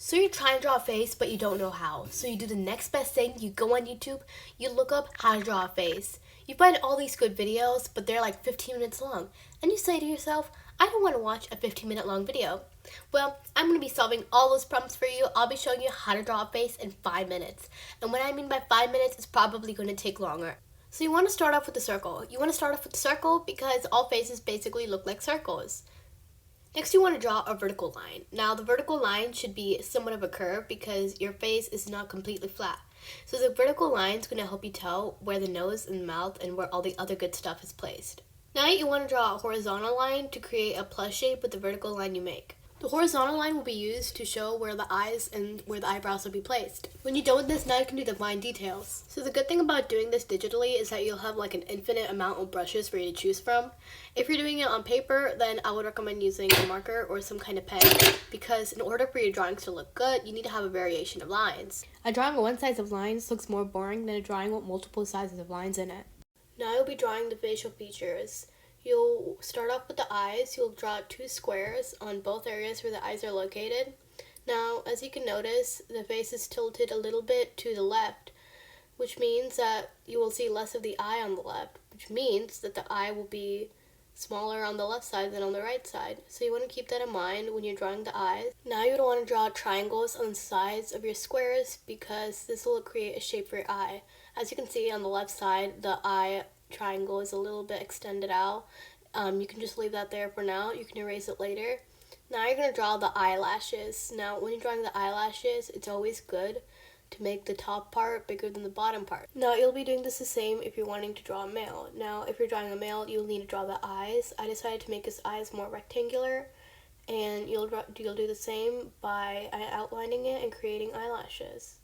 So you're trying to draw a face, but you don't know how. So you do the next best thing, you go on YouTube, you look up how to draw a face. You find all these good videos, but they're like 15 minutes long. And you say to yourself, I don't want to watch a 15-minute long video. Well, I'm going to be solving all those problems for you. I'll be showing you how to draw a face in 5 minutes. And what I mean by 5 minutes is probably going to take longer. So you want to start off with the circle. You want to start off with the circle because all faces basically look like circles. Next, you want to draw a vertical line. Now, the vertical line should be somewhat of a curve because your face is not completely flat. So the vertical line is going to help you tell where the nose and mouth and where all the other good stuff is placed. Now, you want to draw a horizontal line to create a plus shape with the vertical line you make. The horizontal line will be used to show where the eyes and where the eyebrows will be placed. When you're done with this, now you can do the fine details. So the good thing about doing this digitally is that you'll have like an infinite amount of brushes for you to choose from. If you're doing it on paper, then I would recommend using a marker or some kind of pen because in order for your drawings to look good, you need to have a variation of lines. A drawing with one size of lines looks more boring than a drawing with multiple sizes of lines in it. Now you'll be drawing the facial features. You'll start off with the eyes. You'll draw 2 squares on both areas where the eyes are located. Now, as you can notice, the face is tilted a little bit to the left, which means that you will see less of the eye on the left, which means that the eye will be smaller on the left side than on the right side. So you want to keep that in mind when you're drawing the eyes. Now you would want to draw triangles on the sides of your squares because this will create a shape for your eye. As you can see on the left side, the eye triangle is a little bit extended out. You can just leave that there for now. You can erase it later. Now you're going to draw the eyelashes. Now when you're drawing the eyelashes, it's always good to make the top part bigger than the bottom part. Now you'll be doing this the same if you're wanting to draw a male. Now if you're drawing a male, you'll need to draw the eyes. I decided to make his eyes more rectangular, and you'll do the same by outlining it and creating eyelashes.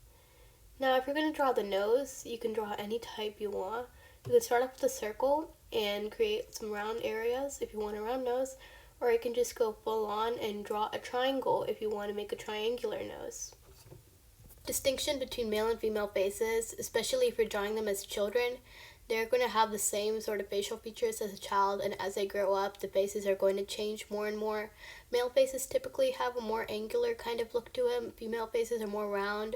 Now if you're going to draw the nose, you can draw any type you want. You can start off with a circle and create some round areas if you want a round nose, or you can just go full on and draw a triangle if you want to make a triangular nose. Distinction between male and female faces, especially if you're drawing them as children, they're going to have the same sort of facial features as a child, and as they grow up, the faces are going to change more and more. Male faces typically have a more angular kind of look to them. Female faces are more round.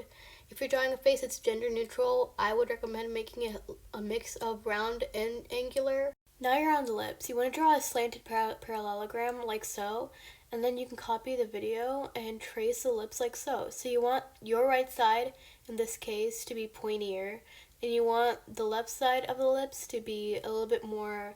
If you're drawing a face that's gender neutral, I would recommend making it a mix of round and angular. Now you're on the lips. You want to draw a slanted parallelogram like so, and then you can copy the video and trace the lips like so. So you want your right side, in this case, to be pointier, and you want the left side of the lips to be a little bit more,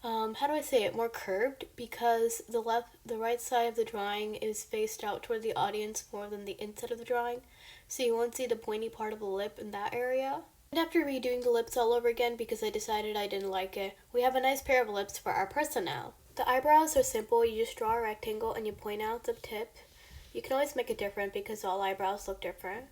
more curved, because the right side of the drawing is faced out toward the audience more than the inside of the drawing. So you won't see the pointy part of the lip in that area. And after redoing the lips all over again because I decided I didn't like it, we have a nice pair of lips for our person now. The eyebrows are simple. You just draw a rectangle and you point out the tip. You can always make it different because all eyebrows look different.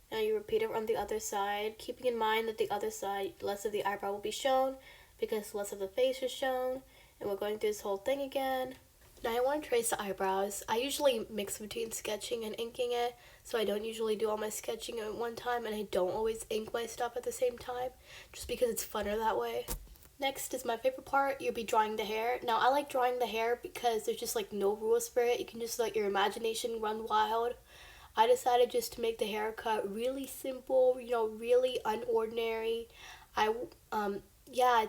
Now you repeat it on the other side, keeping in mind that the other side, less of the eyebrow will be shown because less of the face is shown. And we're going through this whole thing again. Now I want to trace the eyebrows. I usually mix between sketching and inking it, so I don't usually do all my sketching at one time, and I don't always ink my stuff at the same time, just because it's funner that way. Next is my favorite part. You'll be drawing the hair. Now I like drawing the hair because there's just like no rules for it. You can just let your imagination run wild. I decided just to make the haircut really simple, really unordinary.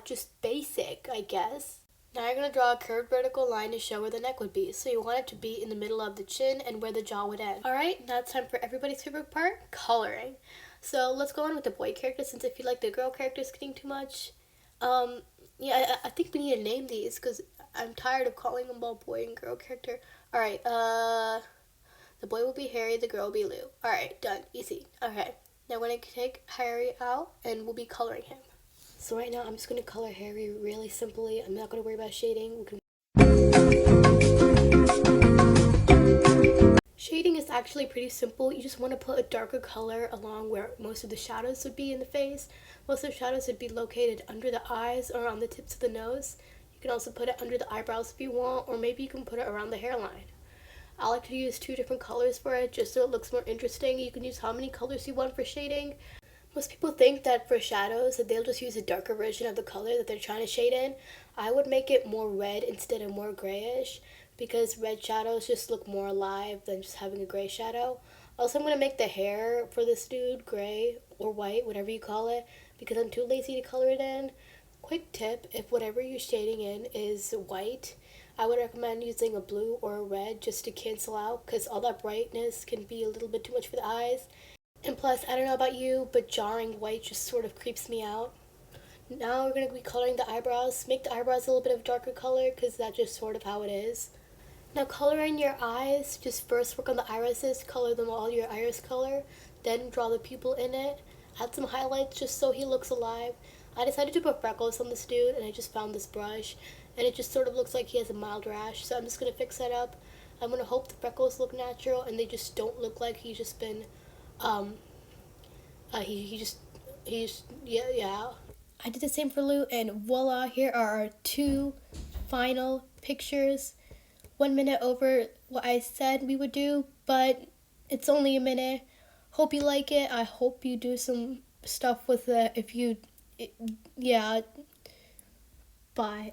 Just basic, I guess. Now you're going to draw a curved vertical line to show where the neck would be. So you want it to be in the middle of the chin and where the jaw would end. Alright, now it's time for everybody's favorite part, coloring. So let's go on with the boy character since I feel like the girl character is getting too much. I think we need to name these because I'm tired of calling them all boy and girl character. Alright, the boy will be Harry, the girl will be Lou. Alright, done. Easy. Okay, now we're going to take Harry out and we'll be coloring him. So right now I'm just going to color Harry really simply. I'm not going to worry about shading. Shading is actually pretty simple. You just want to put a darker color along where most of the shadows would be in the face. Most of the shadows would be located under the eyes or on the tips of the nose. You can also put it under the eyebrows if you want, or maybe you can put it around the hairline. I like to use 2 different colors for it just so it looks more interesting. You can use how many colors you want for shading. Most people think that for shadows that they'll just use a darker version of the color that they're trying to shade in. I would make it more red instead of more grayish because red shadows just look more alive than just having a gray shadow. Also, I'm going to make the hair for this dude gray or white, whatever you call it, because I'm too lazy to color it in. Quick tip, if whatever you're shading in is white, I would recommend using a blue or a red just to cancel out, because all that brightness can be a little bit too much for the eyes. And plus, I don't know about you, but jarring white just sort of creeps me out. Now we're going to be coloring the eyebrows. Make the eyebrows a little bit of darker color because that's just sort of how it is. Now coloring your eyes, just first work on the irises, color them all your iris color, then draw the pupil in it. Add some highlights just so he looks alive. I decided to put freckles on this dude and I just found this brush and it just sort of looks like he has a mild rash, so I'm just going to fix that up. I'm going to hope the freckles look natural and they just don't look like he's just been, um, yeah. I did the same for Lou, and voila, here are our two final pictures. 1 minute over what I said we would do, but it's only a minute. Hope you like it. I hope you do some stuff with it. Yeah, bye.